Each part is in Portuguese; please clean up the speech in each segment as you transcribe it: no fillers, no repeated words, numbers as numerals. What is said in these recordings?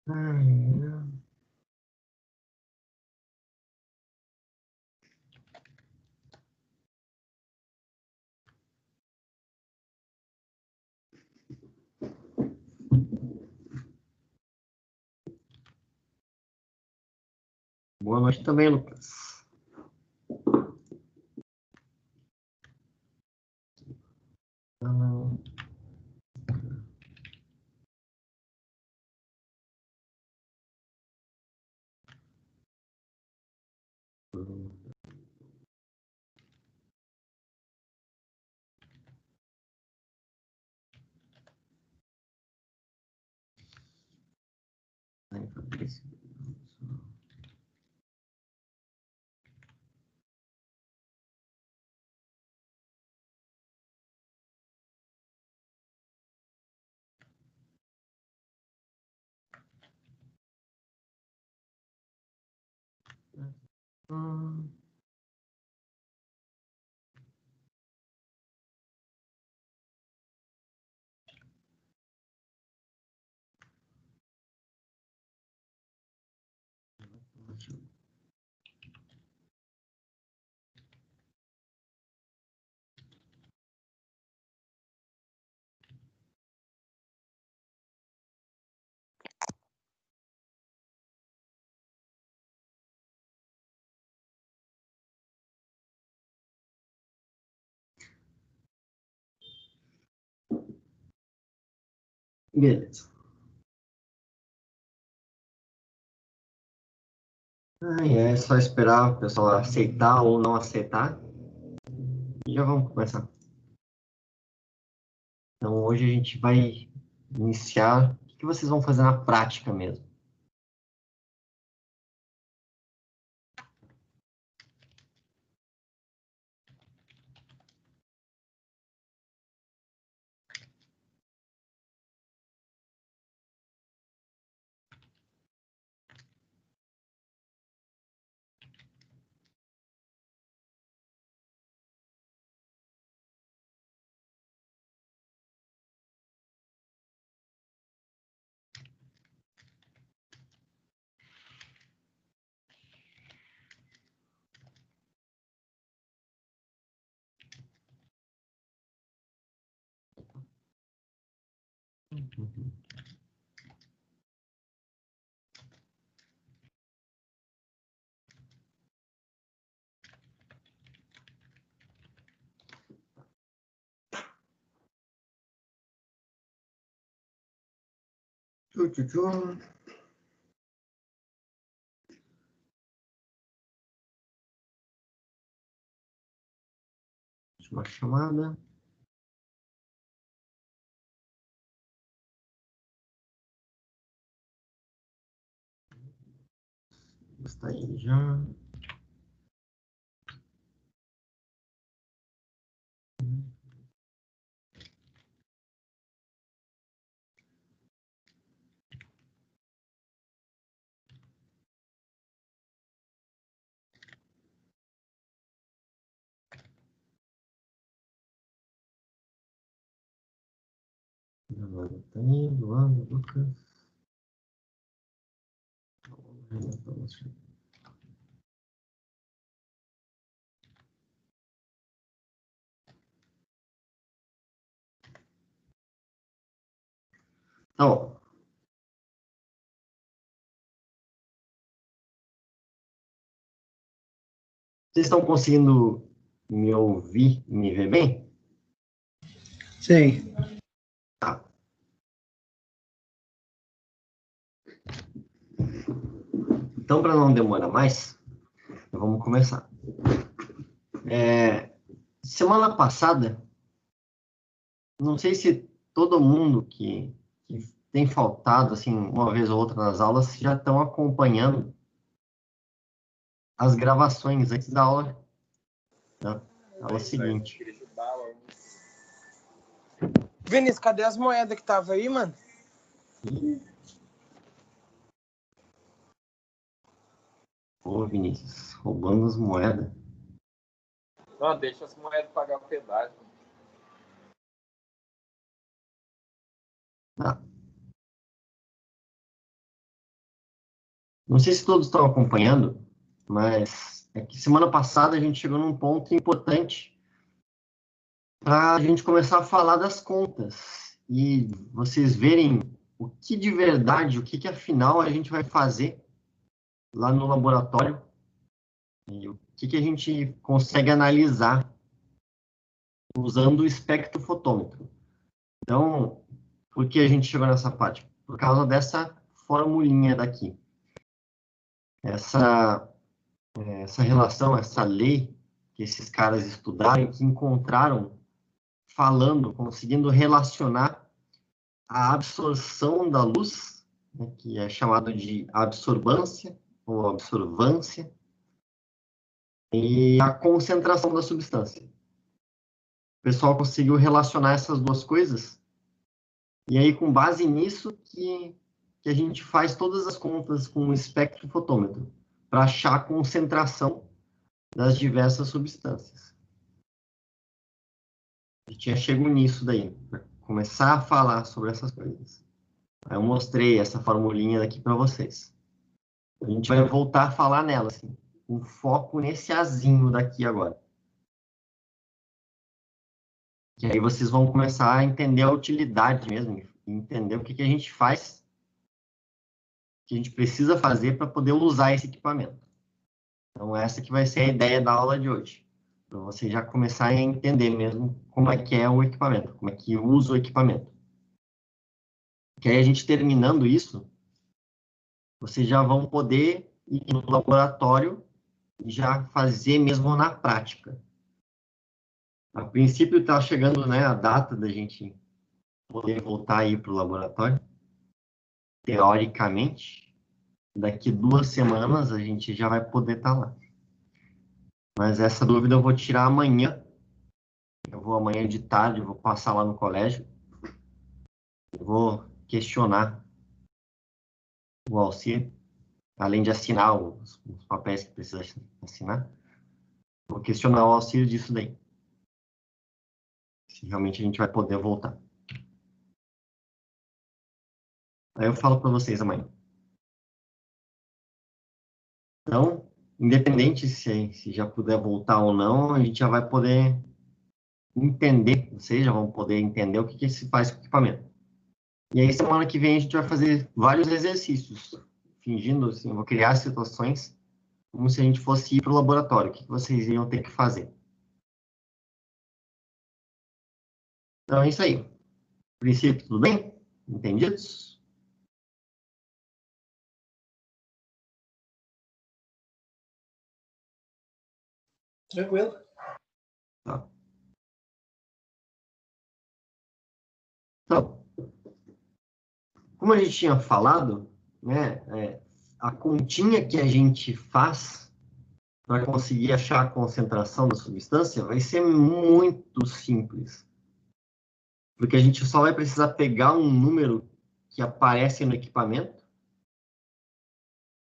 Ai, boa noite também, Lucas. Ai, Fabrício. Beleza. É só esperar o pessoal aceitar ou não aceitar e já vamos começar. Então, hoje a gente vai iniciar. O que vocês vão fazer na prática mesmo? Tchu, tchu, tchu. Última chamada. Está aí já. Agora tá aí, Luana, Lucas. Tá bom. Vocês estão conseguindo me ouvir e me ver bem? Sim. Tá. Então, para não demorar mais, vamos começar. Semana passada, não sei se todo mundo que tem faltado, assim, uma vez ou outra nas aulas, já estão acompanhando as gravações antes da aula, né? Aula seguinte. Vinícius, cadê as moedas que tava aí, mano? Ô, Vinícius, roubando as moedas. Não, deixa as moedas pagar o pedágio. Tá. Não sei se todos estão acompanhando, mas é que semana passada a gente chegou num ponto importante para a gente começar a falar das contas e vocês verem o que de verdade, o que afinal a gente vai fazer lá no laboratório e o que a gente consegue analisar usando o espectrofotômetro. Então, por que a gente chegou nessa parte? Por causa dessa formulinha daqui. Essa relação, essa lei que esses caras estudaram, que encontraram falando, conseguindo relacionar a absorção da luz, né, que é chamado de absorbância ou absorvância, e a concentração da substância. O pessoal conseguiu relacionar essas duas coisas, e aí, com base nisso, que a gente faz todas as contas com o espectrofotômetro, para achar a concentração das diversas substâncias. A gente já chegou nisso daí, para começar a falar sobre essas coisas. Aí eu mostrei essa formulinha daqui para vocês. A gente vai voltar a falar nela, assim, com foco nesse azinho daqui agora. E aí vocês vão começar a entender a utilidade mesmo, entender o que a gente faz, o que a gente precisa fazer para poder usar esse equipamento. Então essa que vai ser a ideia da aula de hoje. Para vocês já começarem a entender mesmo como é que é o equipamento, como é que usa o equipamento. Que aí a gente terminando isso, vocês já vão poder ir no laboratório e já fazer mesmo na prática. A princípio está chegando, né, a data da gente poder voltar aí para o laboratório. Teoricamente, daqui 2 semanas a gente já vai poder estar lá. Mas essa dúvida eu vou tirar amanhã. Eu vou amanhã de tarde, eu vou passar lá no colégio. Eu vou questionar o Alcir, além de assinar os papéis que precisa assinar. Vou questionar o Alcir disso daí. Se realmente a gente vai poder voltar. Aí eu falo para vocês amanhã. Então, independente se já puder voltar ou não, a gente já vai poder entender, vocês já vão poder entender o que se faz com o equipamento. E aí, semana que vem, a gente vai fazer vários exercícios, fingindo assim, eu vou criar situações como se a gente fosse ir para o laboratório, o que vocês iam ter que fazer. Então, é isso aí. No princípio, tudo bem? Entendidos? Tranquilo. Tá. Então, como a gente tinha falado, né, a continha que a gente faz para conseguir achar a concentração da substância vai ser muito simples. Porque a gente só vai precisar pegar um número que aparece no equipamento,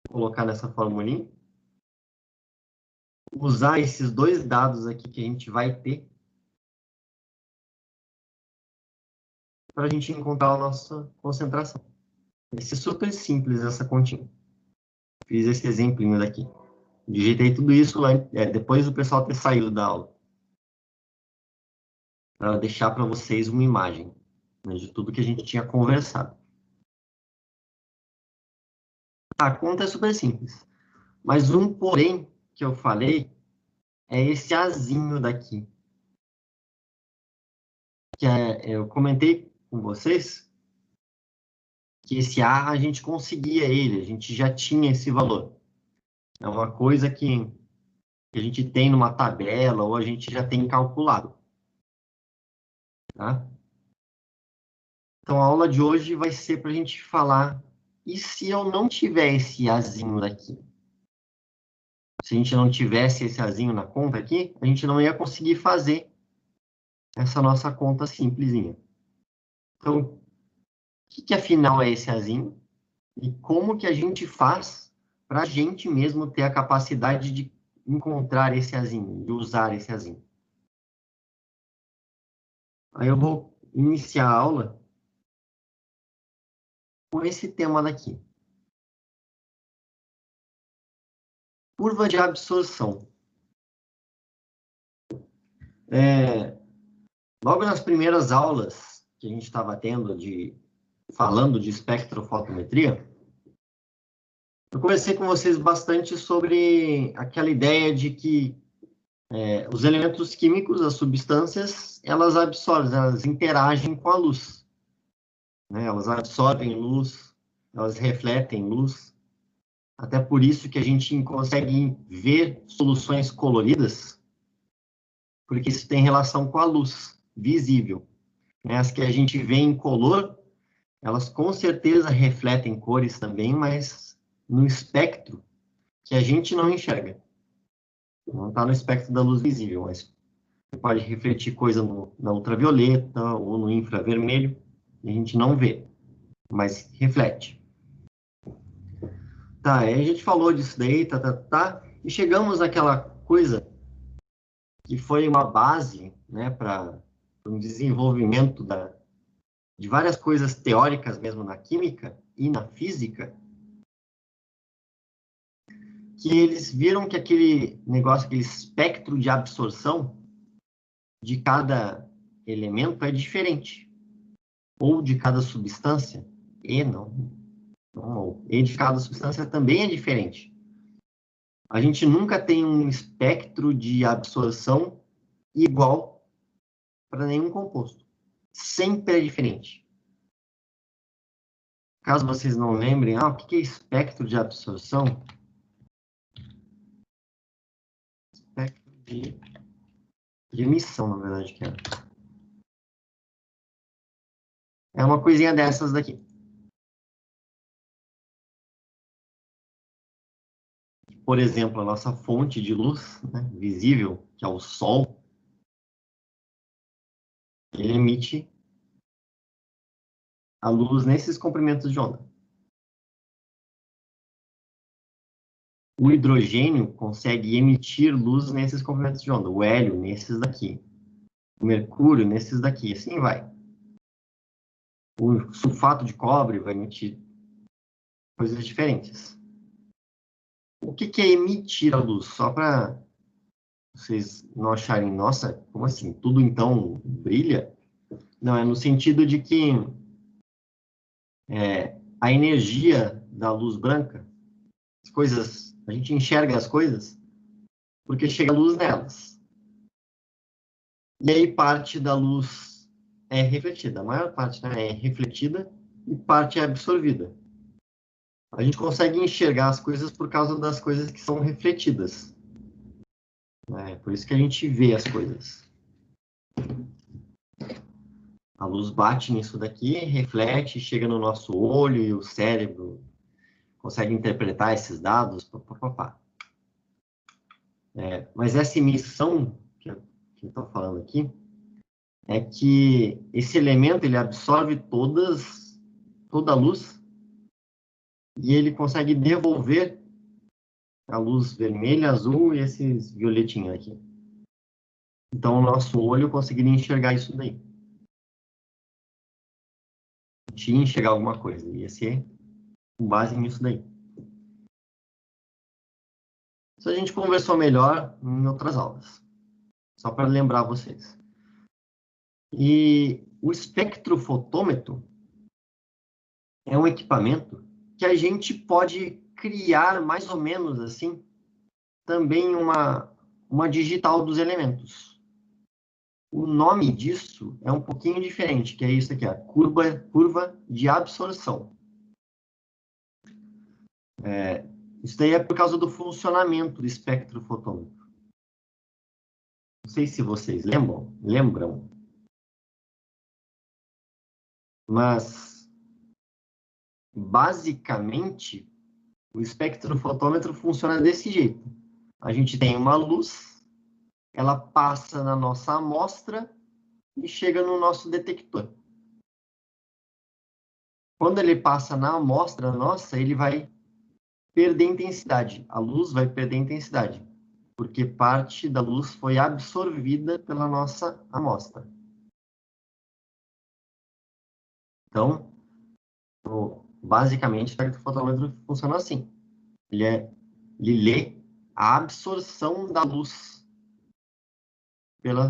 colocar nessa formulinha, usar esses 2 dados aqui que a gente vai ter para a gente encontrar a nossa concentração. Vai ser super simples essa continha. Fiz esse exemplinho daqui. Digitei tudo isso lá, depois do pessoal ter saído da aula. Para deixar para vocês uma imagem, né, de tudo que a gente tinha conversado. A conta é super simples. Mas um porém que eu falei é esse azinho daqui. Eu comentei com vocês que esse A a gente conseguia ele, a gente já tinha esse valor. É uma coisa que a gente tem numa tabela ou a gente já tem calculado. Tá? Então a aula de hoje vai ser para a gente falar, e se eu não tiver esse Azinho daqui? Se a gente não tivesse esse Azinho na conta aqui, a gente não ia conseguir fazer essa nossa conta simplesinha. Então, o que afinal é esse Azinho? E como que a gente faz para a gente mesmo ter a capacidade de encontrar esse Azinho, de usar esse Azinho? Aí eu vou iniciar a aula com esse tema daqui. Curva de absorção. Logo nas primeiras aulas que a gente estava tendo falando de espectrofotometria, eu conversei com vocês bastante sobre aquela ideia de que os elementos químicos, as substâncias, elas absorvem, elas interagem com a luz. Né? Elas absorvem luz, elas refletem luz. Até por isso que a gente consegue ver soluções coloridas, porque isso tem relação com a luz visível. Né? As que a gente vê em color, elas com certeza refletem cores também, mas no espectro que a gente não enxerga. Não está no espectro da luz visível, mas você pode refletir coisa na ultravioleta ou no infravermelho, e a gente não vê, mas reflete. Tá, aí a gente falou disso daí, e chegamos naquela coisa que foi uma base, né, para um desenvolvimento de várias coisas teóricas mesmo na química e na física, que eles viram que aquele negócio, aquele espectro de absorção de cada elemento é diferente, ou de cada substância, e de cada substância também é diferente. A gente nunca tem um espectro de absorção igual para nenhum composto. Sempre é diferente. Caso vocês não lembrem, o que é espectro de absorção? Espectro de emissão, na verdade, que é. É uma coisinha dessas daqui. Por exemplo, a nossa fonte de luz, né, visível, que é o Sol, ele emite a luz nesses comprimentos de onda. O hidrogênio consegue emitir luz nesses comprimentos de onda. O hélio, nesses daqui. O mercúrio, nesses daqui. Assim vai. O sulfato de cobre vai emitir coisas diferentes. O que é emitir a luz? Só para vocês não acharem, nossa, como assim? Tudo então brilha? Não, é no sentido de que a energia da luz branca, as coisas, a gente enxerga as coisas porque chega a luz nelas. E aí parte da luz é refletida, a maior parte, né, é refletida e parte é absorvida. A gente consegue enxergar as coisas por causa das coisas que são refletidas. É por isso que a gente vê as coisas. A luz bate nisso daqui, reflete, chega no nosso olho e o cérebro consegue interpretar esses dados. Mas essa emissão que eu estou falando aqui é que esse elemento ele absorve toda a luz e ele consegue devolver a luz vermelha, azul e esses violetinhos aqui. Então, o nosso olho conseguiria enxergar isso daí. Tinha enxergar alguma coisa. Ia ser com base nisso daí. Isso a gente conversou melhor em outras aulas. Só para lembrar vocês. E o espectrofotômetro é um equipamento que a gente pode criar mais ou menos assim, também uma digital dos elementos. O nome disso é um pouquinho diferente, que é isso aqui, a curva de absorção. Isso daí é por causa do funcionamento do espectrofotômetro. Não sei se vocês lembram, mas basicamente o espectrofotômetro funciona desse jeito. A gente tem uma luz, ela passa na nossa amostra e chega no nosso detector. Quando ele passa na amostra nossa, ele vai perder intensidade. A luz vai perder intensidade, porque parte da luz foi absorvida pela nossa amostra. Então, basicamente, o espectrofotômetro funciona assim. Ele lê a absorção da luz pela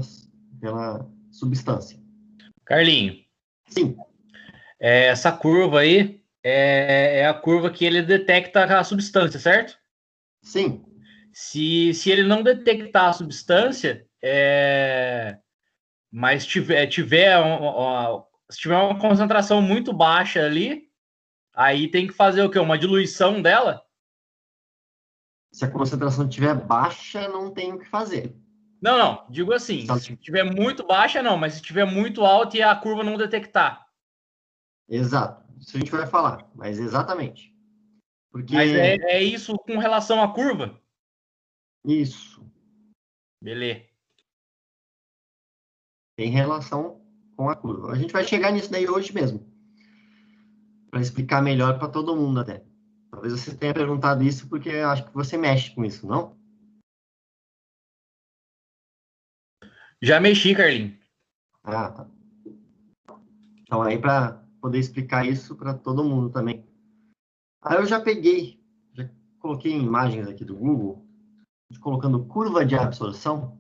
substância. Carlinho, Sim, essa curva aí é a curva que ele detecta a substância, certo? sim, Se ele não detectar a substância, mas se tiver uma concentração muito baixa ali, aí tem que fazer o quê? Uma diluição dela? se a concentração estiver baixa, não tem o que fazer. Não, digo assim, se tiver muito baixa, não, mas se tiver muito alta e a curva não detectar. Exato, isso a gente vai falar, mas exatamente. Mas Porque é isso com relação à curva? isso Beleza. tem relação com a curva. A gente vai chegar nisso daí hoje mesmo, para explicar melhor para todo mundo até. Talvez você tenha perguntado isso porque eu acho que você mexe com isso, não? Já mexi, Carlinhos. Ah, tá. Então aí para poder explicar isso para todo mundo também. Aí eu já coloquei imagens aqui do Google, colocando curva de absorção.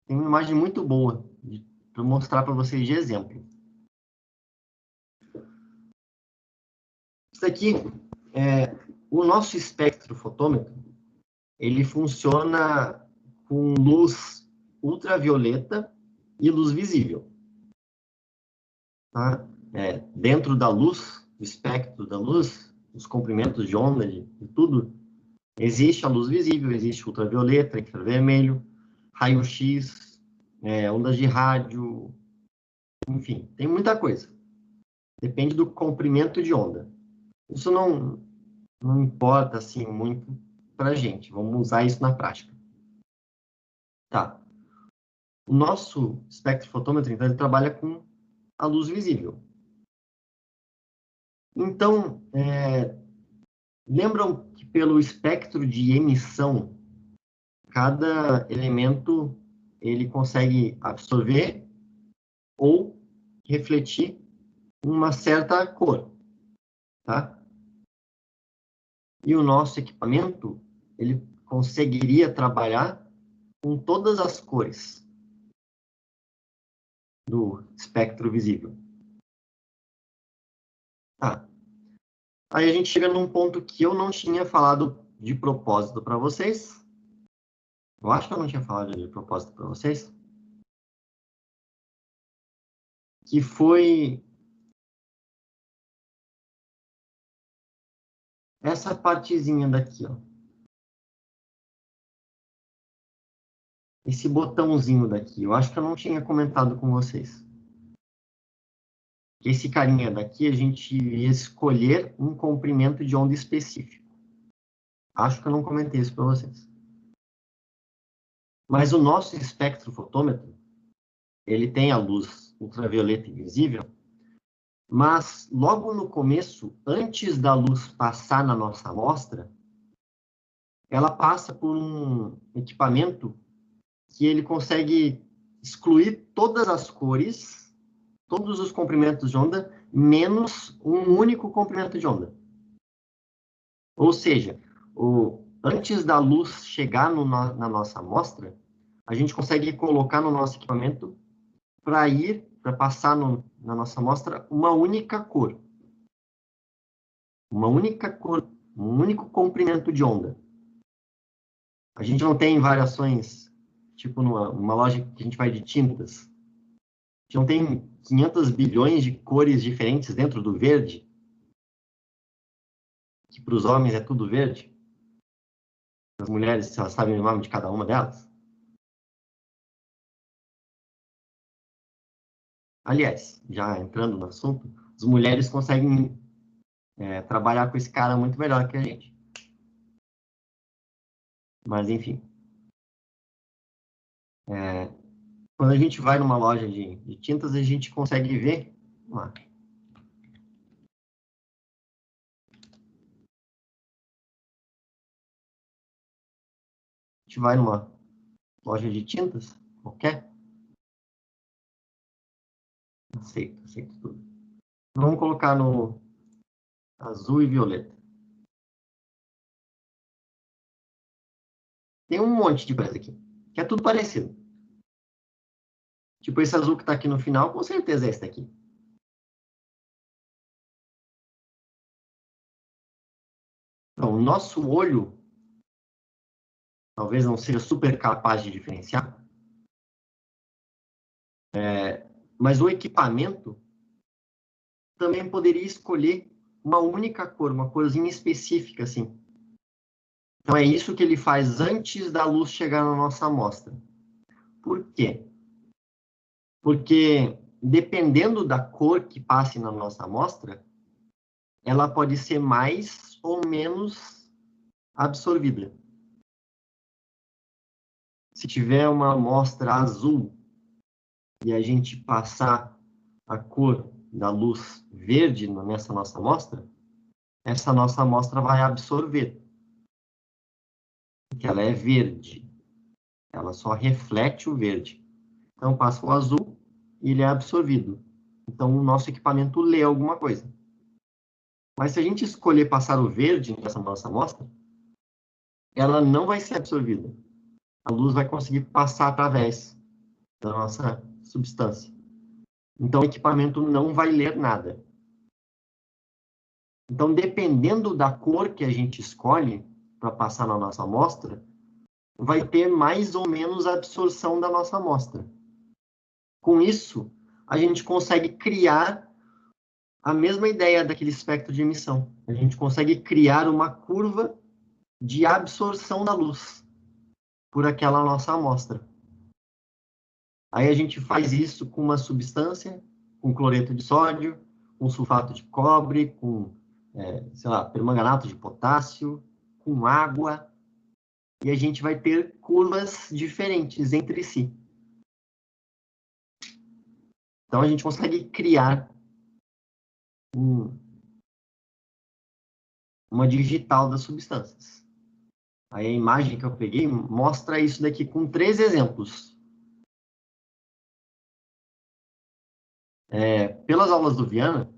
Tem uma imagem muito boa para mostrar para vocês de exemplo. Isso aqui é o nosso espectrofotômetro. Ele funciona com luz ultravioleta e luz visível. Tá? Dentro da luz, do espectro da luz, os comprimentos de onda de tudo, existe a luz visível, existe ultravioleta, infravermelho, raio-x, ondas de rádio, enfim, tem muita coisa. Depende do comprimento de onda. Isso não importa assim muito para a gente. Vamos usar isso na prática. Tá. O nosso espectrofotômetro, então, ele trabalha com a luz visível. Então, lembram que pelo espectro de emissão, cada elemento ele consegue absorver ou refletir uma certa cor, tá? E o nosso equipamento, ele conseguiria trabalhar com todas as cores do espectro visível. Tá. Aí a gente chega num ponto que eu não tinha falado de propósito para vocês. Eu acho que eu não tinha falado de propósito para vocês. Que foi essa partezinha daqui, ó. Esse botãozinho daqui. Eu acho que eu não tinha comentado com vocês. Esse carinha daqui, a gente ia escolher um comprimento de onda específico. Acho que eu não comentei isso para vocês. Mas o nosso espectrofotômetro, ele tem a luz ultravioleta invisível, mas logo no começo, antes da luz passar na nossa amostra, ela passa por um equipamento que ele consegue excluir todas as cores, todos os comprimentos de onda, menos um único comprimento de onda. Ou seja, antes da luz chegar na nossa amostra, a gente consegue colocar no nosso equipamento para passar na nossa amostra uma única cor. Uma única cor, um único comprimento de onda. A gente não tem variações, tipo numa loja que a gente vai de tintas. A gente não tem 500 bilhões de cores diferentes dentro do verde, que para os homens é tudo verde. As mulheres, elas sabem o nome de cada uma delas. Aliás, já entrando no assunto, as mulheres conseguem trabalhar com esse cara muito melhor que a gente. Mas, enfim. Quando a gente vai numa loja de tintas, a gente consegue ver. Vamos lá. A gente vai numa loja de tintas, qualquer. Aceito tudo. Vamos colocar no azul e violeta. tem um monte de coisa aqui, que é tudo parecido. Tipo, esse azul que está aqui no final, com certeza é esse daqui. Então, o nosso olho talvez não seja super capaz de diferenciar, mas o equipamento também poderia escolher uma única cor, uma corzinha específica, assim. Então, é isso que ele faz antes da luz chegar na nossa amostra. Por quê? Porque, dependendo da cor que passe na nossa amostra, ela pode ser mais ou menos absorvida. Se tiver uma amostra azul e a gente passar a cor da luz verde nessa nossa amostra, essa nossa amostra vai absorver. Porque ela é verde. Ela só reflete o verde. Então, passa o azul e ele é absorvido. Então, o nosso equipamento lê alguma coisa. Mas se a gente escolher passar o verde nessa nossa amostra, ela não vai ser absorvida. A luz vai conseguir passar através da nossa substância. Então, o equipamento não vai ler nada. Então, dependendo da cor que a gente escolhe para passar na nossa amostra, vai ter mais ou menos a absorção da nossa amostra. Com isso, a gente consegue criar a mesma ideia daquele espectro de emissão. A gente consegue criar uma curva de absorção da luz por aquela nossa amostra. Aí a gente faz isso com uma substância, com cloreto de sódio, com sulfato de cobre, com, sei lá, permanganato de potássio, com água, e a gente vai ter curvas diferentes entre si. Então a gente consegue criar uma digital das substâncias. Aí a imagem que eu peguei mostra isso daqui com 3 exemplos. Pelas aulas do Viana,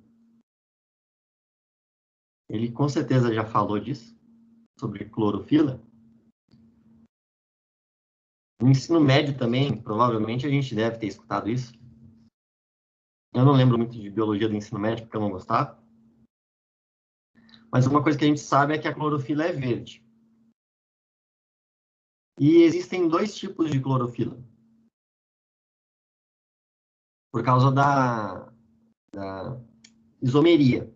ele com certeza já falou disso, sobre clorofila. No ensino médio também, provavelmente a gente deve ter escutado isso. Eu não lembro muito de biologia do ensino médio, porque eu não gostava. Mas uma coisa que a gente sabe é que a clorofila é verde. E existem 2 tipos de clorofila. Por causa da isomeria.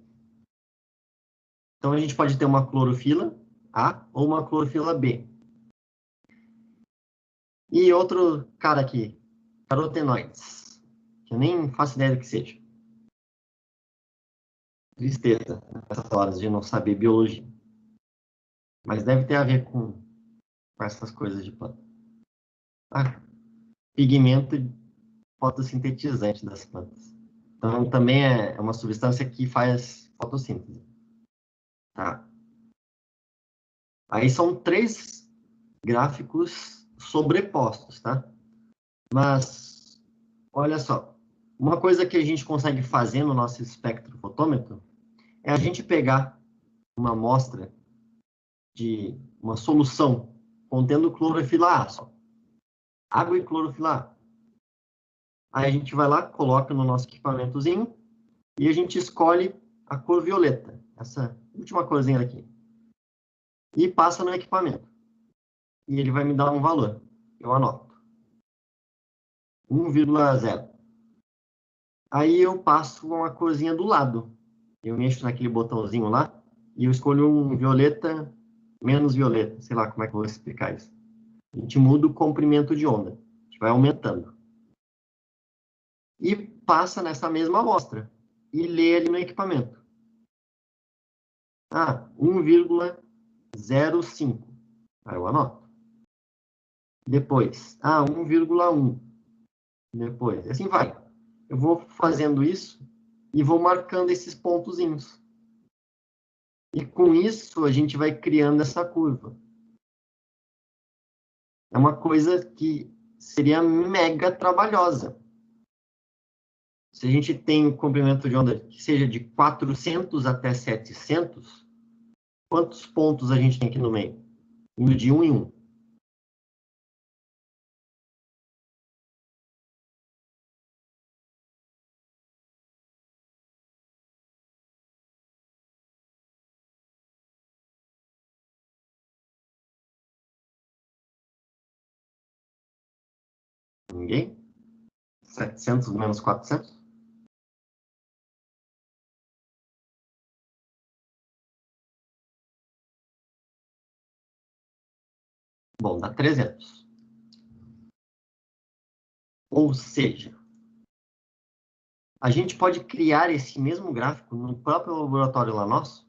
Então, a gente pode ter uma clorofila A ou uma clorofila B. E outro cara aqui, carotenoides, que eu nem faço ideia do que seja. Tristeza, nessas horas de não saber biologia. Mas deve ter a ver com essas coisas de planta. Pigmento fotossintetizante das plantas. Então, também é uma substância que faz fotossíntese. Tá? Aí são 3 gráficos sobrepostos, tá? Mas, olha só, uma coisa que a gente consegue fazer no nosso espectrofotômetro é a gente pegar uma amostra de uma solução contendo clorofila A só. Água e clorofila A. Aí a gente vai lá, coloca no nosso equipamentozinho e a gente escolhe a cor violeta, essa última corzinha aqui. E passa no equipamento. E ele vai me dar um valor. Eu anoto. 1,0. Aí eu passo uma corzinha do lado. Eu mexo naquele botãozinho lá e eu escolho um violeta menos violeta. Sei lá como é que eu vou explicar isso. A gente muda o comprimento de onda. A gente vai aumentando. E passa nessa mesma amostra. E lê ali no equipamento. 1,05. Aí eu anoto. Depois, 1,1. Depois, assim vai. Eu vou fazendo isso e vou marcando esses pontozinhos. E com isso, a gente vai criando essa curva. É uma coisa que seria mega trabalhosa. Se a gente tem um comprimento de onda que seja de 400 até 700, quantos pontos a gente tem aqui no meio? Indo de 1 em 1. Ninguém? 700 menos 400? Bom, dá 300. Ou seja, a gente pode criar esse mesmo gráfico no próprio laboratório lá nosso,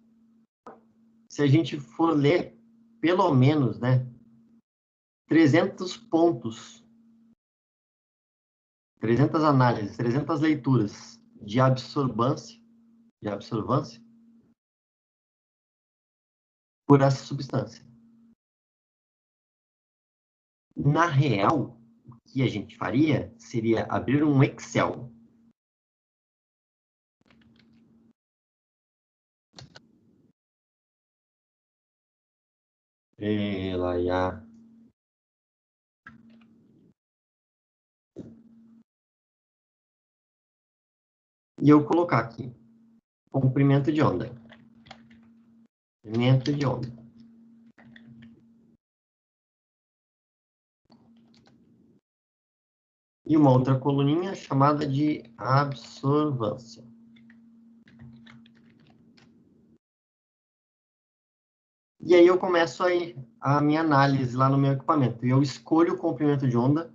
se a gente for ler pelo menos, né, 300 pontos, 300 análises, 300 leituras de absorvância por essa substância. Na real, o que a gente faria seria abrir um Excel. E eu colocar aqui comprimento de onda. Comprimento de onda. E uma outra coluninha chamada de absorvância. E aí eu começo aí a minha análise lá no meu equipamento. E eu escolho o comprimento de onda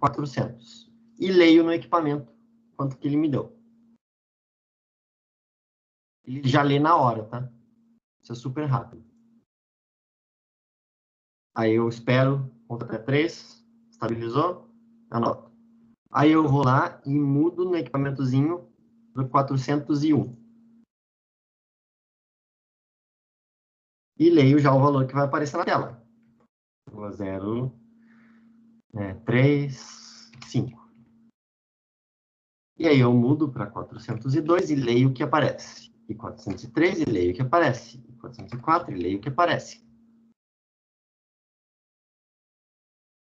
400. E leio no equipamento quanto que ele me deu. Ele já lê na hora, tá? Isso é super rápido. Aí eu espero, conta até 3, estabilizou, anoto. Aí eu vou lá e mudo no equipamentozinho para 401. E leio já o valor que vai aparecer na tela. 0, 3, 5. E aí eu mudo para 402 e leio o que aparece. E 403 e leio o que aparece. E 404 e leio o que aparece.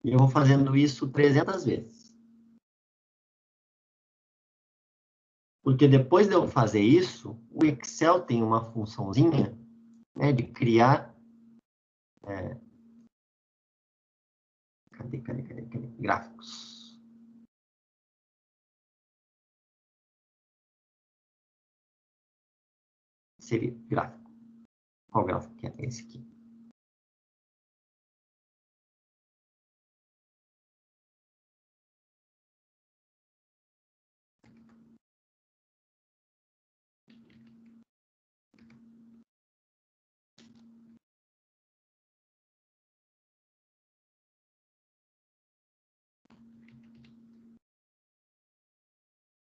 E eu vou fazendo isso 300 vezes. Porque depois de eu fazer isso, o Excel tem uma funçãozinha, né, de criar... Cadê? Gráficos. Seria gráfico. Qual gráfico que é esse aqui?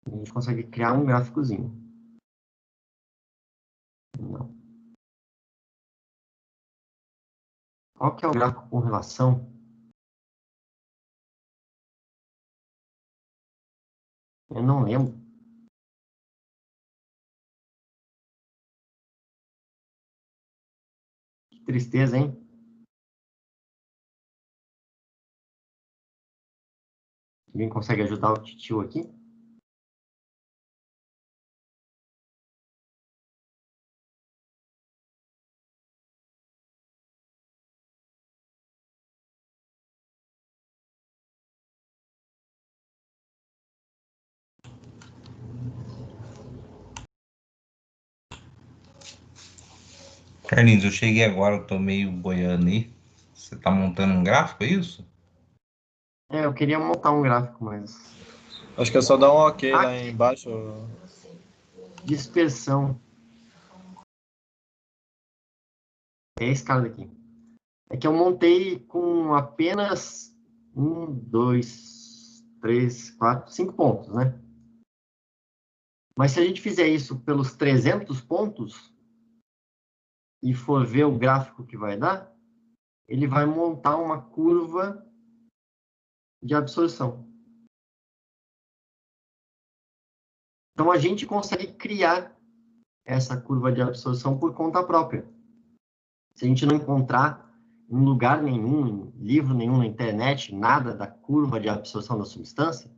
A gente consegue criar um gráficozinho. Não. Qual que é o gráfico com relação? Eu não lembro. Que tristeza, hein? Alguém consegue ajudar o titio aqui? Carlinhos, eu cheguei agora, eu tô meio boiando aí. Você tá montando um gráfico, é isso? Eu queria montar um gráfico, mas... Acho que é só dar um ok lá Aqui. embaixo. Dispersão. É esse cara daqui. É que eu montei com apenas 1, 2, 3, 4, 5 pontos, né? Mas se a gente fizer isso pelos 300 pontos e for ver o gráfico que vai dar, ele vai montar uma curva de absorção. Então, a gente consegue criar essa curva de absorção por conta própria. Se a gente não encontrar em lugar nenhum, em livro nenhum na internet, nada da curva de absorção da substância,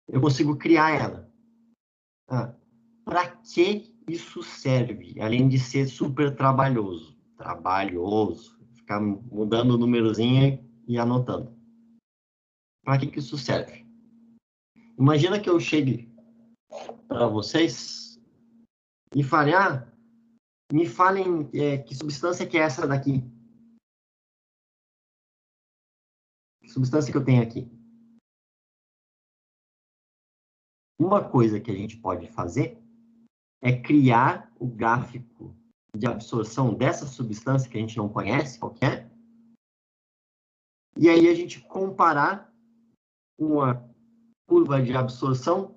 eu consigo criar ela. Para que isso serve? Além de ser super trabalhoso. Ficar mudando o númerozinho e anotando. Para que isso serve? Imagina que eu chegue para vocês e fale, me falem que substância que é essa daqui. Que substância que eu tenho aqui? Uma coisa que a gente pode fazer é criar o gráfico de absorção dessa substância que a gente não conhece qual que é, e aí a gente comparar uma curva de absorção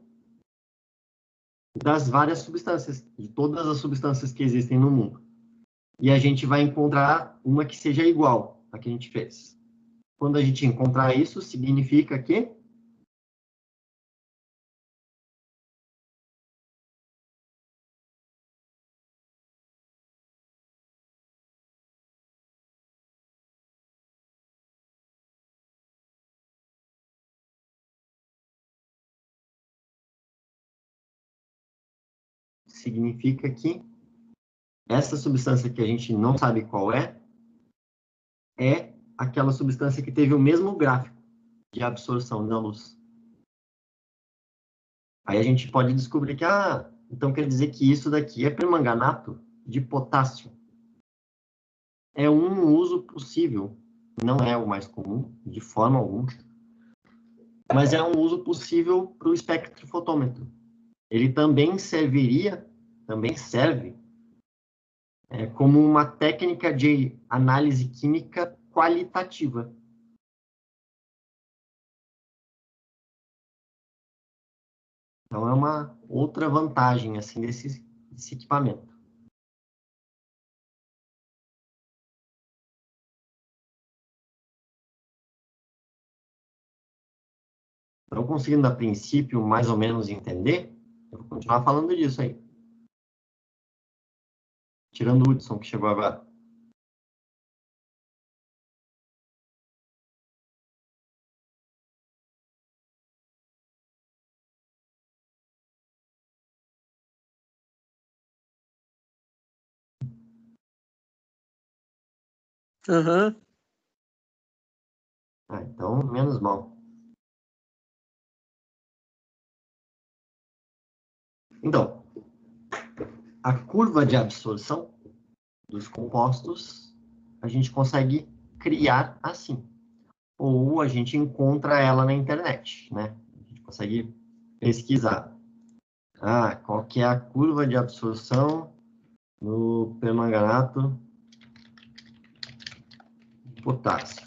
das várias substâncias, de todas as substâncias que existem no mundo. E a gente vai encontrar uma que seja igual à que a gente fez. Quando a gente encontrar isso, significa que essa substância que a gente não sabe qual é aquela substância que teve o mesmo gráfico de absorção da luz. Aí a gente pode descobrir que, então quer dizer que isso daqui é permanganato de potássio. É um uso possível, não é o mais comum, de forma alguma, mas é um uso possível para o espectrofotômetro. Ele também serve como uma técnica de análise química qualitativa. Então, é uma outra vantagem assim, desse equipamento. Estão conseguindo, a princípio, mais ou menos entender? Eu vou continuar falando disso aí. Tirando o Hudson, que chegou agora. Aham. Então, menos mal. Então, a curva de absorção dos compostos, a gente consegue criar assim. Ou a gente encontra ela na internet, né? A gente consegue pesquisar. Qual que é a curva de absorção no permanganato de potássio?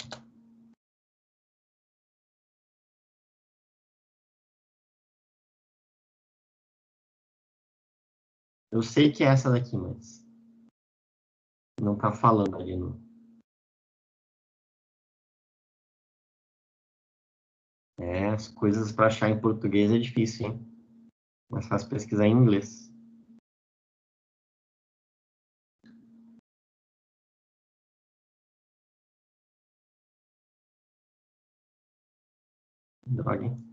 Eu sei que é essa daqui, mas não está falando ali no... as coisas para achar em português é difícil, hein? Mais fácil pesquisar em inglês. Droga, hein?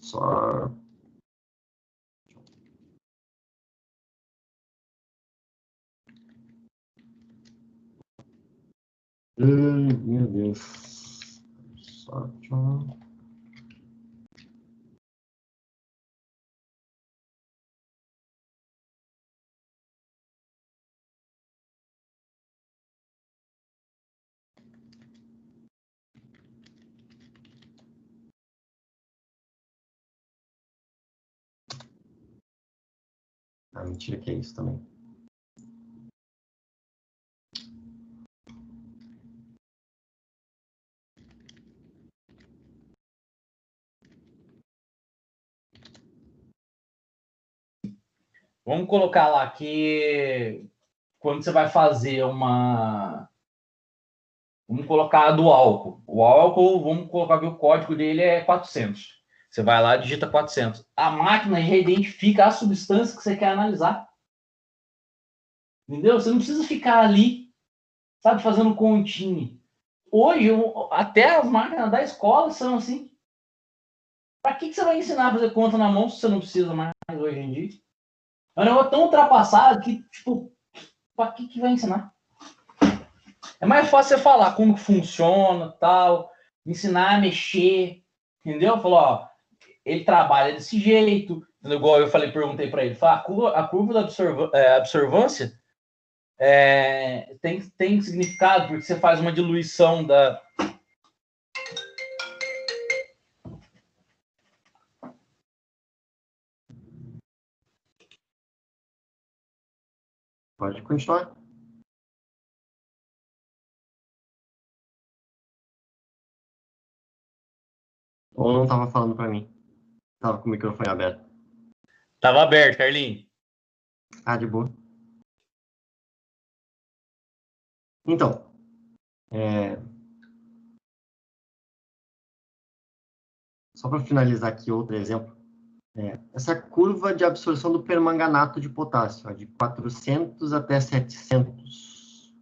Só... meu Deus. Só... mentira que é isso também. Vamos colocar lá que quando você vai fazer uma... Vamos colocar a do álcool. O álcool, vamos colocar que o código dele é 400. Você vai lá e digita 400. A máquina já identifica a substância que você quer analisar. Entendeu? Você não precisa ficar ali, sabe, fazendo continha. Hoje, até as máquinas da escola são assim. Para que você vai ensinar a fazer conta na mão se você não precisa mais hoje em dia? É um negócio tão ultrapassado que, tipo, pra que vai ensinar? É mais fácil você falar como que funciona, tal, ensinar a mexer, entendeu? Falou, ó, ele trabalha desse jeito, igual eu falei, perguntei para ele, a curva da absorvância tem significado, porque você faz uma diluição da... Pode continuar. Ou não estava falando para mim? Estava com o microfone aberto. Tava aberto, Carlinhos. Ah, de boa. Então, só para finalizar aqui outro exemplo, essa curva de absorção do permanganato de potássio, de 400 até 700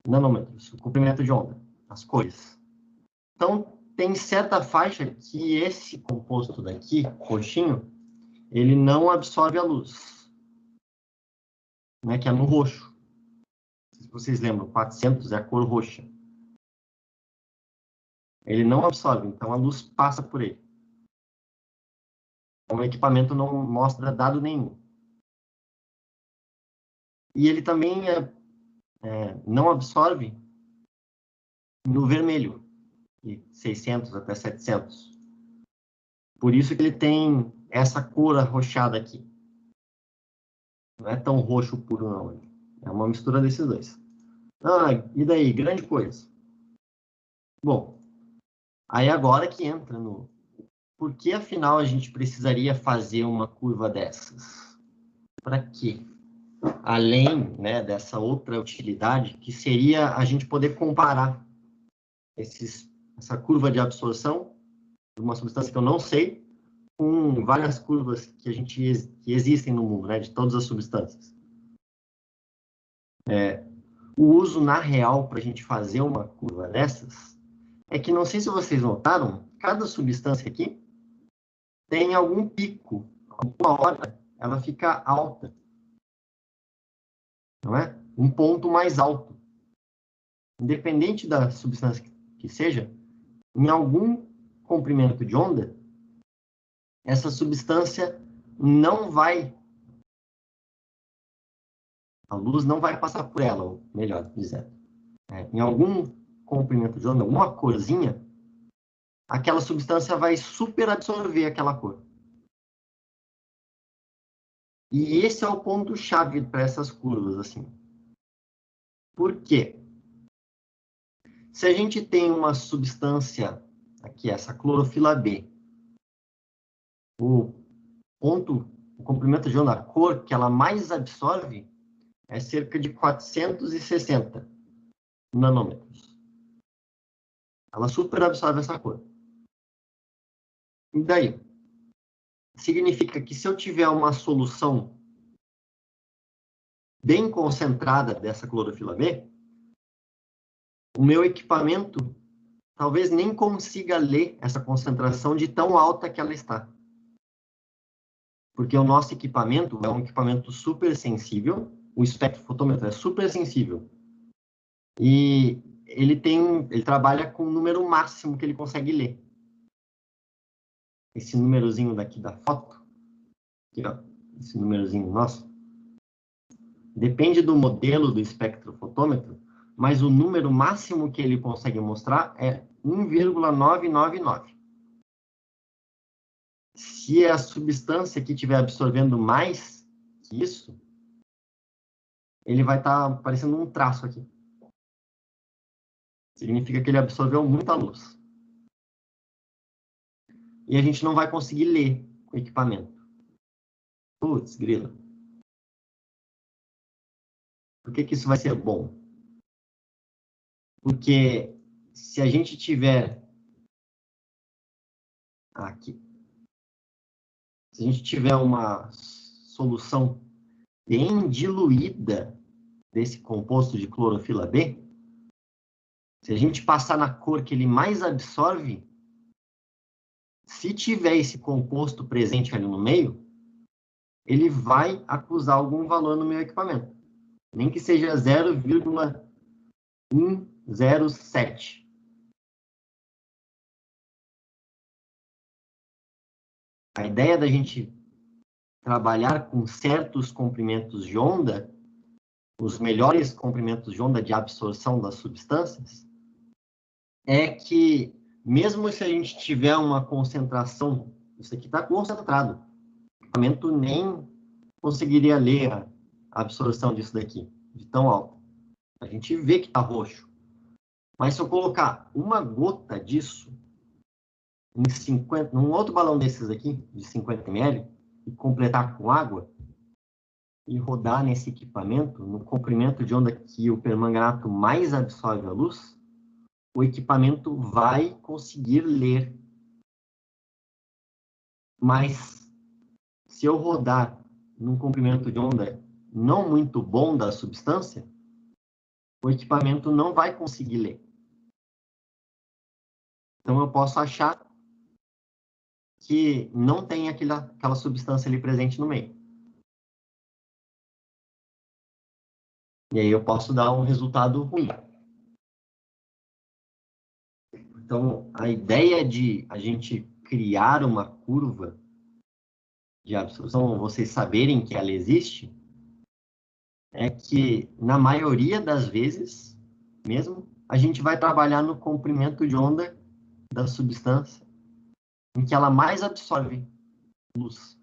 nanômetros, o comprimento de onda, as cores. Então, tem certa faixa que esse composto daqui, roxinho, ele não absorve a luz, né, que é no roxo. Se vocês lembram, 400 é a cor roxa. Ele não absorve, então a luz passa por ele. Então, o equipamento não mostra dado nenhum. E ele também não absorve no vermelho, de 600 até 700. Por isso que ele tem essa cor arroxada aqui. Não é tão roxo puro, não. É uma mistura desses dois. Ah, e daí? Grande coisa. Bom, aí agora que entra no... Por que, afinal, a gente precisaria fazer uma curva dessas? Para quê? Além, né, dessa outra utilidade, que seria a gente poder comparar essa curva de absorção de uma substância que eu não sei com várias curvas que existem no mundo, né, de todas as substâncias. O uso, na real, para a gente fazer uma curva dessas, é que, não sei se vocês notaram, cada substância aqui tem algum pico. Alguma hora ela fica alta. Não é? Um ponto mais alto. Independente da substância que seja, em algum comprimento de onda, essa substância não vai... A luz não vai passar por ela, ou melhor dizendo. Em algum comprimento de onda, uma corzinha, aquela substância vai superabsorver aquela cor. E esse é o ponto-chave para essas curvas, assim. Por quê? Se a gente tem uma substância, aqui, essa clorofila B, o comprimento de onda, a cor que ela mais absorve é cerca de 460 nanômetros. Ela superabsorve essa cor. E daí? Significa que se eu tiver uma solução bem concentrada dessa clorofila B, o meu equipamento talvez nem consiga ler essa concentração de tão alta que ela está. Porque o nosso equipamento é um equipamento super sensível, o espectrofotômetro é super sensível. E ele trabalha com o número máximo que ele consegue ler. Esse númerozinho daqui da foto, aqui, ó, esse númerozinho nosso, depende do modelo do espectrofotômetro, mas o número máximo que ele consegue mostrar é 1,999. Se a substância que estiver absorvendo mais que isso, ele vai estar parecendo um traço aqui. Significa que ele absorveu muita luz. E a gente não vai conseguir ler o equipamento. Putz, grilo. Por que isso vai ser bom? Porque se a gente tiver aqui, se a gente tiver uma solução bem diluída desse composto de clorofila B, se a gente passar na cor que ele mais absorve, se tiver esse composto presente ali no meio, ele vai acusar algum valor no meu equipamento. Nem que seja 0,107. A ideia da gente trabalhar com certos comprimentos de onda, os melhores comprimentos de onda de absorção das substâncias, é que, mesmo se a gente tiver uma concentração, isso aqui está concentrado, o equipamento nem conseguiria ler a absorção disso daqui, de tão alto. A gente vê que está roxo. Mas se eu colocar uma gota disso num outro balão desses aqui, de 50 ml, e completar com água, e rodar nesse equipamento, no comprimento de onda que o permanganato mais absorve a luz, o equipamento vai conseguir ler. Mas, se eu rodar num comprimento de onda não muito bom da substância, o equipamento não vai conseguir ler. Então, eu posso achar que não tem aquela substância ali presente no meio. E aí eu posso dar um resultado ruim. Então, a ideia de a gente criar uma curva de absorção, vocês saberem que ela existe, é que, na maioria das vezes, mesmo, a gente vai trabalhar no comprimento de onda da substância em que ela mais absorve luz.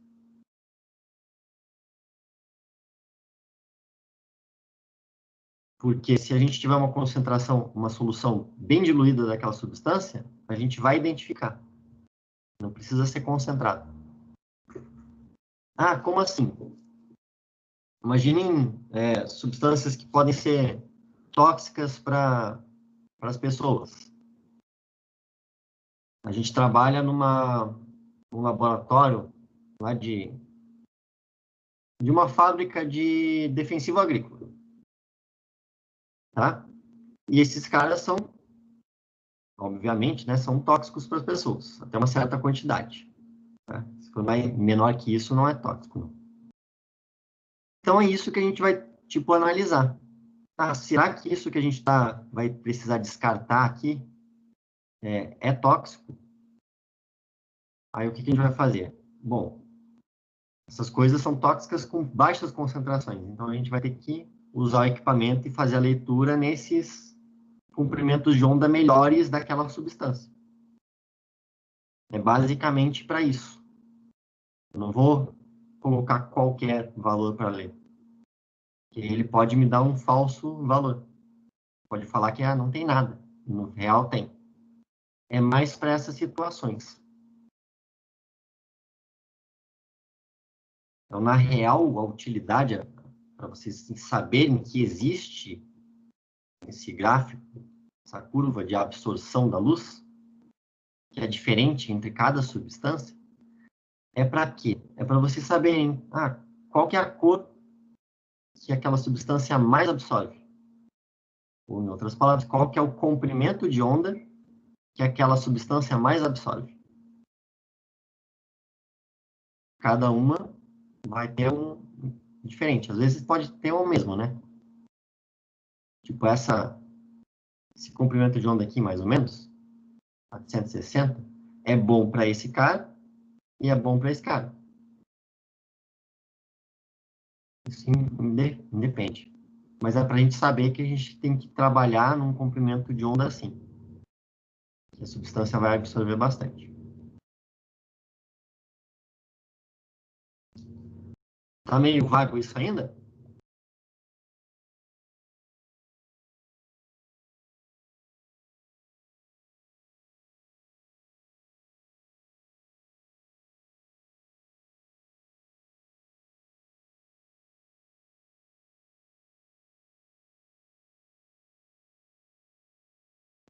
Porque se a gente tiver uma concentração, uma solução bem diluída daquela substância, a gente vai identificar. Não precisa ser concentrado. Ah, como assim? Imaginem substâncias que podem ser tóxicas para as pessoas. A gente trabalha num laboratório lá de uma fábrica de defensivo agrícola. Tá? E esses caras são, obviamente, né, são tóxicos para as pessoas, até uma certa quantidade. Tá? Se for menor que isso, não é tóxico. Não. Então, é isso que a gente vai, analisar. Ah, será que isso que a gente vai precisar descartar aqui é tóxico? Aí, o que a gente vai fazer? Bom, essas coisas são tóxicas com baixas concentrações. Então, a gente vai ter que usar o equipamento e fazer a leitura nesses comprimentos de onda melhores daquela substância. É basicamente para isso. Eu não vou colocar qualquer valor para ler. Porque ele pode me dar um falso valor. Pode falar que não tem nada. No real tem. É mais para essas situações. Então, na real, a utilidade, para vocês saberem que existe esse gráfico, essa curva de absorção da luz, que é diferente entre cada substância, é para quê? É para vocês saberem qual que é a cor que aquela substância mais absorve. Ou, em outras palavras, qual que é o comprimento de onda que aquela substância mais absorve. Cada uma vai ter um diferente. Às vezes pode ter o mesmo, né? Tipo, esse comprimento de onda aqui, mais ou menos, 460, é bom para esse cara e é bom para esse cara. Isso independe. Mas é para a gente saber que a gente tem que trabalhar num comprimento de onda assim. Que a substância vai absorver bastante. Tá meio vago isso ainda?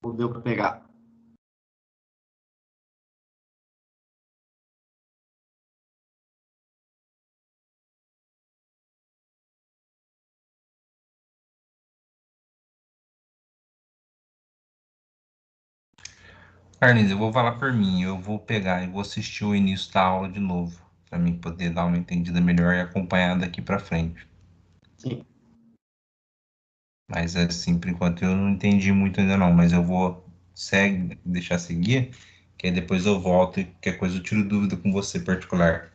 Ou deu para pegar? Carlinhos, eu vou falar por mim. Eu vou pegar e vou assistir o início da aula de novo. para mim poder dar uma entendida melhor e acompanhar daqui para frente. Sim. Mas assim, por enquanto eu não entendi muito ainda não, mas eu vou deixar seguir, que aí depois eu volto e qualquer coisa eu tiro dúvida com você particular.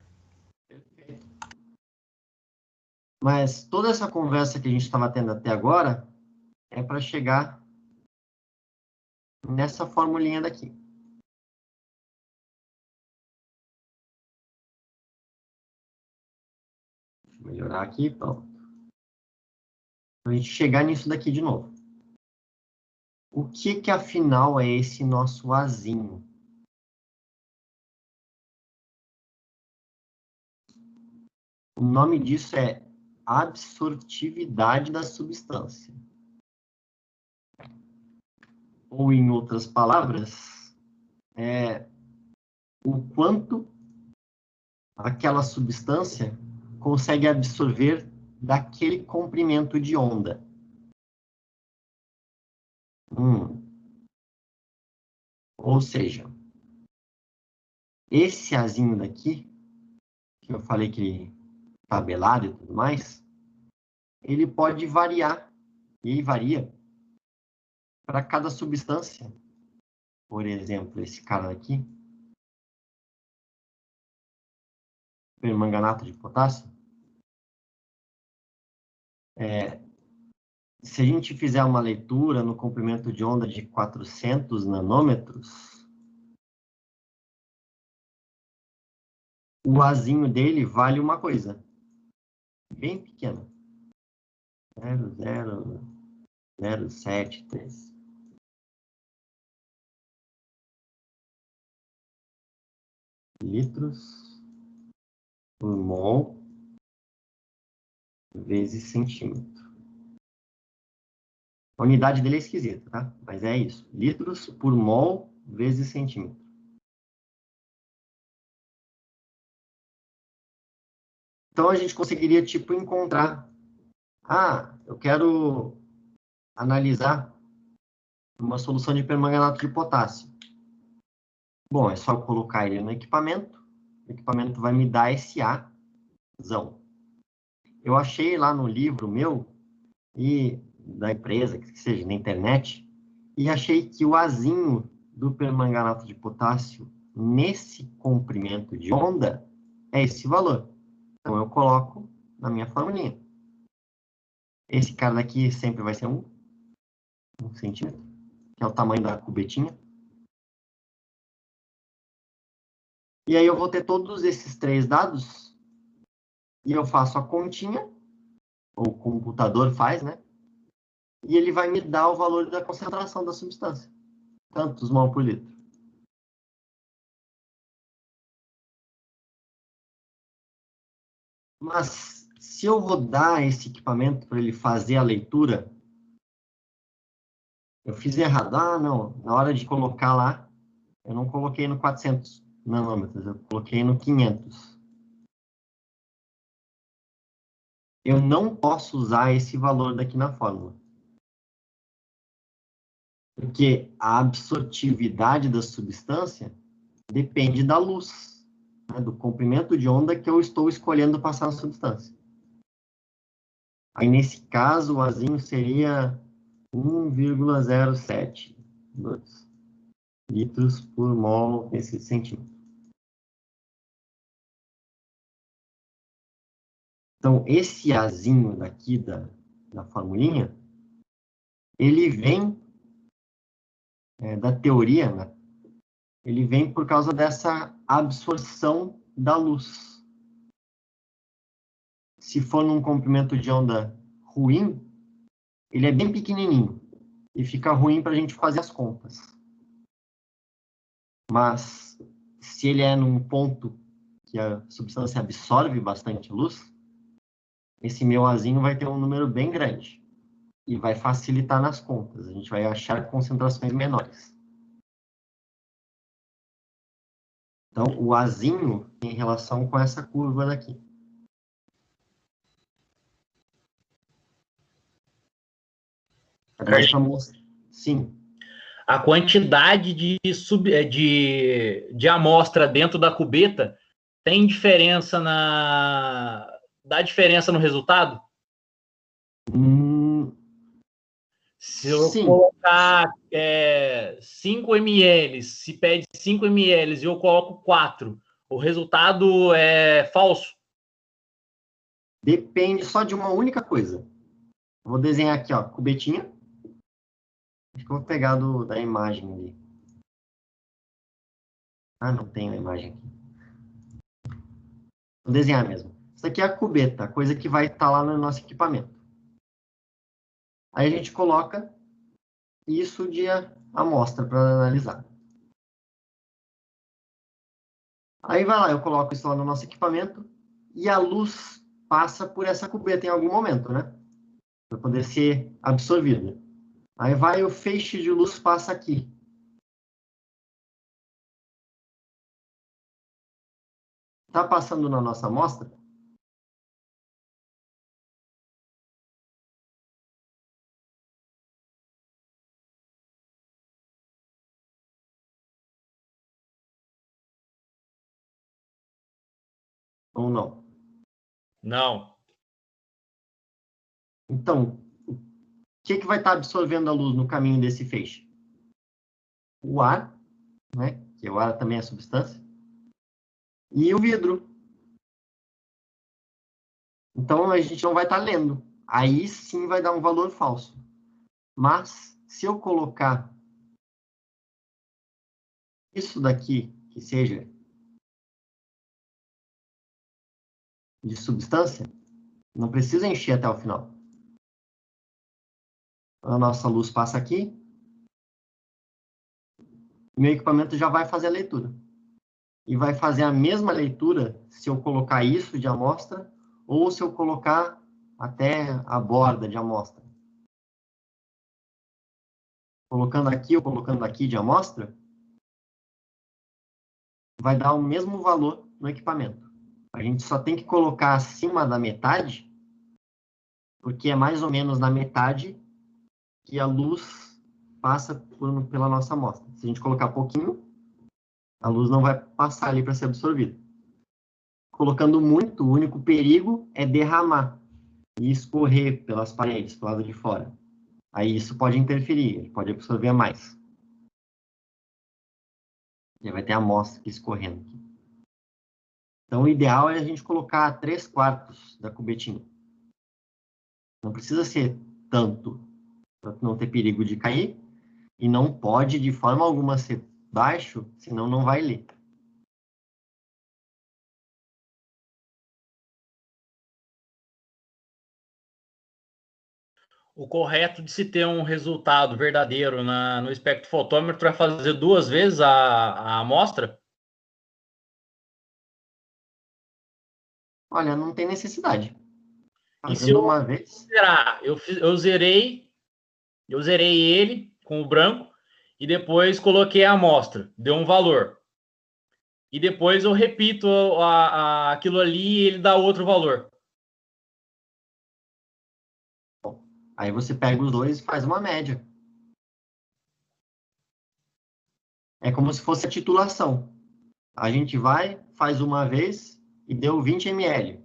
Mas toda essa conversa que a gente estava tendo até agora é para chegar nessa formulinha daqui. Deixa eu melhorar aqui, pronto. Para a gente chegar nisso daqui de novo. O que afinal é esse nosso Azinho? O nome disso é absortividade da substância. Ou, em outras palavras, é o quanto aquela substância consegue absorver daquele comprimento de onda. Ou seja, esse Azinho daqui, que eu falei que tabelado e tudo mais, ele pode variar, e varia, para cada substância. Por exemplo, esse cara aqui, permanganato de potássio, se a gente fizer uma leitura no comprimento de onda de 400 nanômetros, o Azinho dele vale uma coisa, bem pequena. 0,0073. Litros por mol vezes centímetro. A unidade dele é esquisita, tá? Mas é isso. Litros por mol vezes centímetro. Então, a gente conseguiria, tipo, encontrar... Ah, eu quero analisar uma solução de permanganato de potássio. Bom, é só eu colocar ele no equipamento. O equipamento vai me dar esse Azão. Eu achei lá no livro meu, e da empresa, que seja, na internet, e achei que o Azinho do permanganato de potássio, nesse comprimento de onda, é esse valor. Então, eu coloco na minha formulinha. Esse cara daqui sempre vai ser 1 centímetro, que é o tamanho da cubetinha. E aí eu vou ter todos esses 3 dados, e eu faço a continha, ou o computador faz, né? E ele vai me dar o valor da concentração da substância. Tantos mol por litro. Mas, se eu rodar esse equipamento para ele fazer a leitura, eu fiz errado. Ah, não. Na hora de colocar lá, eu não coloquei no 400 nanômetros, eu coloquei no 500. Eu não posso usar esse valor daqui na fórmula. Porque a absortividade da substância depende da luz, né, do comprimento de onda que eu estou escolhendo passar na substância. Aí, nesse caso, o Azinho seria 1,072 litros por mol nesse centímetro. Então, esse Azinho daqui da formulinha, ele vem da teoria, né? Ele vem por causa dessa absorção da luz. Se for num comprimento de onda ruim, ele é bem pequenininho e fica ruim para a gente fazer as contas. Mas, se ele é num ponto que a substância absorve bastante luz, esse meu Azinho vai ter um número bem grande e vai facilitar nas contas. A gente vai achar concentrações menores. Então, o Azinho tem relação com essa curva daqui. Sim. A quantidade de amostra dentro da cubeta tem diferença dá diferença no resultado? Se eu Sim. colocar 5 ml, se pede 5 ml e eu coloco 4, o resultado é falso? Depende só de uma única coisa. Vou desenhar aqui, ó, cubetinha. Acho que eu vou pegar da imagem ali. Ah, não tem a imagem aqui. Vou desenhar mesmo. Isso aqui é a cubeta, a coisa que vai estar lá no nosso equipamento. Aí a gente coloca isso de amostra para analisar. Aí vai lá, eu coloco isso lá no nosso equipamento e a luz passa por essa cubeta em algum momento, né? Para poder ser absorvida. Aí vai o feixe de luz passa aqui. Está passando na nossa amostra? Ou não? Não. Então, o que vai estar absorvendo a luz no caminho desse feixe? O ar, né? Que o ar também é substância. E o vidro. Então, a gente não vai estar lendo. Aí sim vai dar um valor falso. Mas, se eu colocar isso daqui, que seja de substância, não precisa encher até o final. A nossa luz passa aqui. Meu equipamento já vai fazer a leitura. E vai fazer a mesma leitura se eu colocar isso de amostra ou se eu colocar até a borda de amostra. Colocando aqui ou colocando aqui de amostra, vai dar o mesmo valor no equipamento. A gente só tem que colocar acima da metade, porque é mais ou menos na metade que a luz passa pela nossa amostra. Se a gente colocar pouquinho, a luz não vai passar ali para ser absorvida. Colocando muito, o único perigo é derramar e escorrer pelas paredes, pelo lado de fora. Aí isso pode interferir, ele pode absorver mais. E vai ter a amostra aqui escorrendo. Então, o ideal é a gente colocar 3/4 da cubetinha. Não precisa ser tanto, para não ter perigo de cair, e não pode, de forma alguma, ser baixo, senão não vai ler. O correto de se ter um resultado verdadeiro no espectrofotômetro é fazer 2 vezes a amostra? Olha, não tem necessidade. E se Fazendo eu uma vez, zerar? Eu zerei ele com o branco e depois coloquei a amostra, deu um valor. E depois eu repito aquilo ali e ele dá outro valor. aí você pega os dois e faz uma média. É como se fosse a titulação. A gente vai, faz uma vez e deu 20 ml.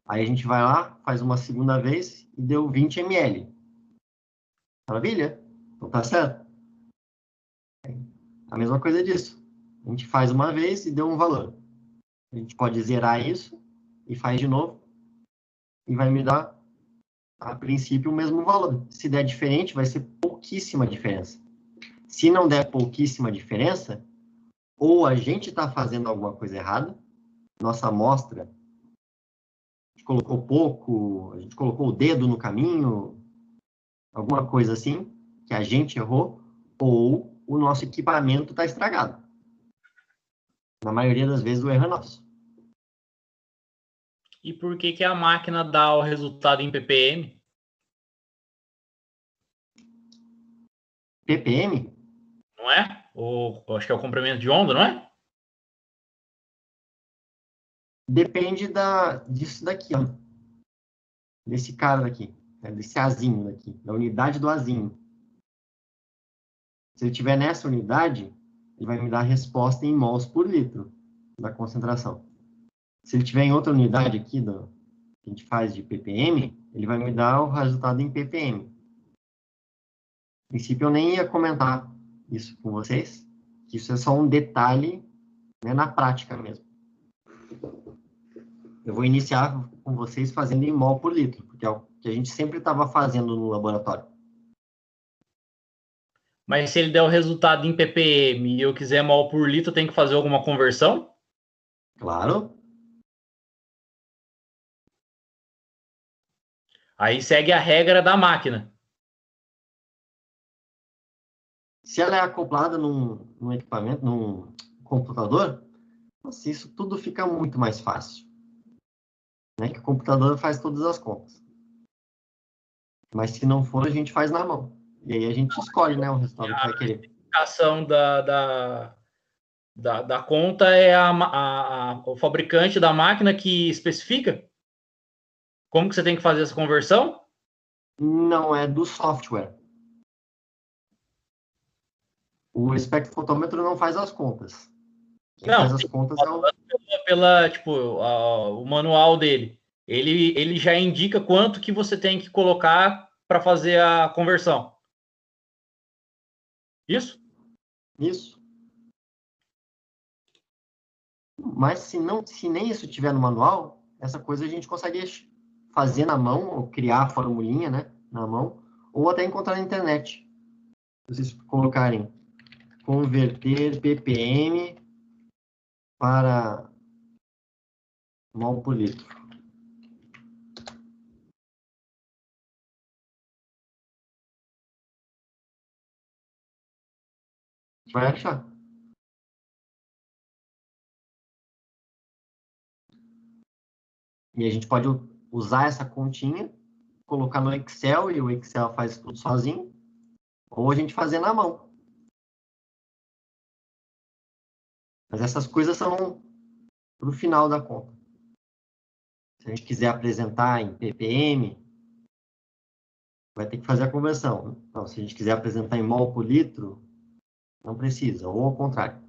Aí a gente vai lá, faz uma segunda vez e deu 20 ml. Maravilha? Então tá certo. A mesma coisa disso. A gente faz uma vez e deu um valor. A gente pode zerar isso e faz de novo e vai me dar, a princípio, o mesmo valor. Se der diferente, vai ser pouquíssima diferença. Se não der pouquíssima diferença, ou a gente está fazendo alguma coisa errada, nossa amostra, a gente colocou pouco, a gente colocou o dedo no caminho, alguma coisa assim, que a gente errou, ou o nosso equipamento está estragado. Na maioria das vezes, o erro é nosso. E por que a máquina dá o resultado em ppm? ppm? Não é? Acho que é o comprimento de onda, não é? Depende disso daqui, ó. Desse cara daqui, né? Desse azinho daqui, da unidade do azinho. Se ele estiver nessa unidade, ele vai me dar a resposta em mols por litro da concentração. Se ele tiver em outra unidade aqui que a gente faz de ppm, ele vai me dar o resultado em ppm. No princípio, eu nem ia comentar isso com vocês, que isso é só um detalhe, né, na prática mesmo. Eu vou iniciar com vocês fazendo em mol por litro, porque é o que a gente sempre estava fazendo no laboratório. Mas se ele der o resultado em ppm e eu quiser mol por litro, tem que fazer alguma conversão? Claro. Aí segue a regra da máquina. Se ela é acoplada num equipamento, num computador, nossa, isso tudo fica muito mais fácil. Né? Que o computador faz todas as contas. Mas se não for, a gente faz na mão. E aí a gente escolhe, né, o resultado que vai querer. A ação da conta é o fabricante da máquina que especifica? Como que você tem que fazer essa conversão? Não, é do software. O espectrofotômetro não faz as contas. Quem faz as contas é o... o manual dele. Ele já indica quanto que você tem que colocar para fazer a conversão. Isso? Isso. Mas se nem isso tiver no manual, essa coisa a gente consegue fazer na mão, ou criar a formulinha, né, na mão, ou até encontrar na internet. Se vocês colocarem converter ppm para mol por litro. Vai achar. E a gente pode usar essa continha, colocar no Excel, e o Excel faz tudo sozinho, ou a gente fazer na mão. Mas essas coisas são para o final da conta. Se a gente quiser apresentar em ppm, vai ter que fazer a conversão. Então, se a gente quiser apresentar em mol por litro, não precisa, ou ao contrário.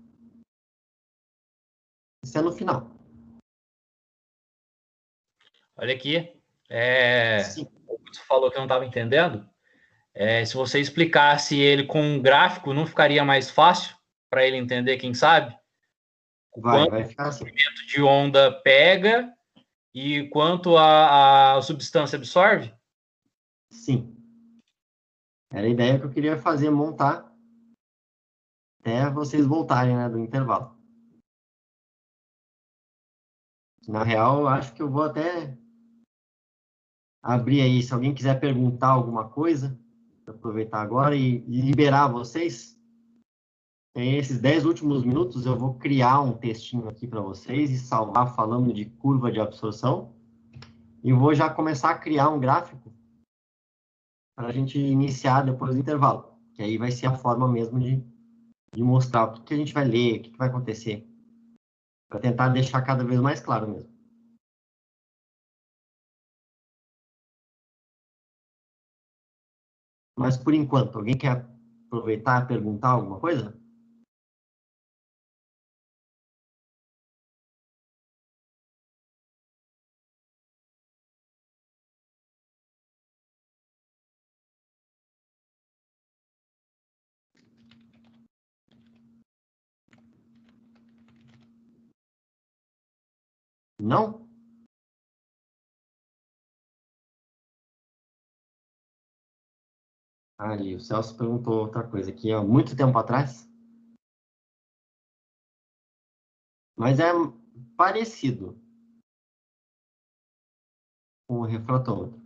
Isso é no final. Olha aqui. Sim. Você falou que eu não estava entendendo. Se você explicasse ele com um gráfico, não ficaria mais fácil para ele entender, quem sabe? Vai ficar assim. O movimento de onda pega e quanto a substância absorve? Sim. Era a ideia que eu queria fazer, montar, até vocês voltarem, né, do intervalo. Na real, eu acho que eu vou até abrir aí, se alguém quiser perguntar alguma coisa, vou aproveitar agora e liberar vocês. Esses 10 últimos minutos eu vou criar um textinho aqui para vocês e salvar falando de curva de absorção. E vou já começar a criar um gráfico para a gente iniciar depois do intervalo. Que aí vai ser a forma mesmo de mostrar o que a gente vai ler, o que vai acontecer. Para tentar deixar cada vez mais claro mesmo. Mas por enquanto, alguém quer aproveitar e perguntar alguma coisa? Não? Ali, o Celso perguntou outra coisa aqui há muito tempo atrás. Mas é parecido com o refratômetro.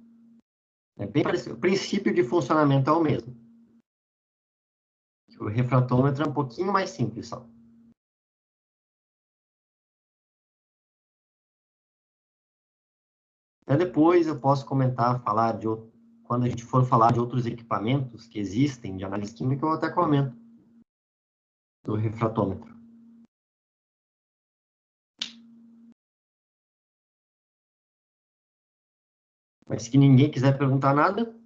É bem parecido. O princípio de funcionamento é o mesmo. O refratômetro é um pouquinho mais simples só. Até depois eu posso comentar, falar de outro, quando a gente for falar de outros equipamentos que existem de análise química, eu até comento do refratômetro. Mas se ninguém quiser perguntar nada,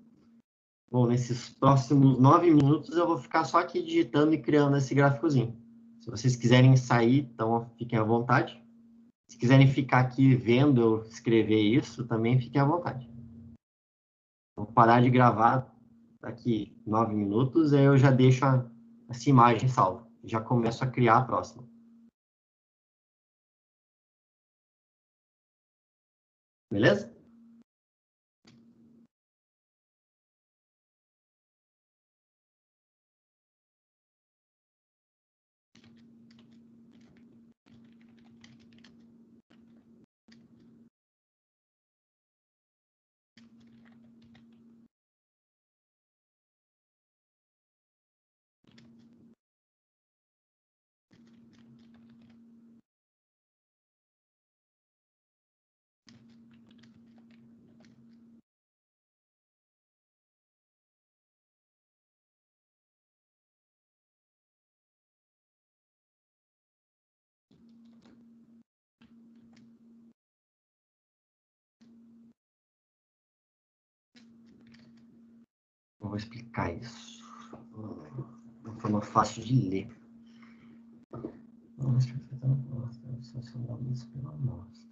bom, nesses próximos 9 minutos eu vou ficar só aqui digitando e criando esse gráficozinho. Se vocês quiserem sair, então fiquem à vontade. Se quiserem ficar aqui vendo eu escrever isso, também fiquem à vontade. Vou parar de gravar daqui 9 minutos, aí eu já deixo essa imagem salva. Já começo a criar a próxima. Beleza? Eu vou explicar isso. De uma forma fácil de ler. Vamos associar isso pela amostra.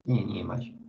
Pequenininha a imagem.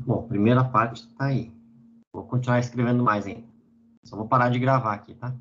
Bom, primeira parte está aí. Vou continuar escrevendo mais ainda. Só vou parar de gravar aqui, tá?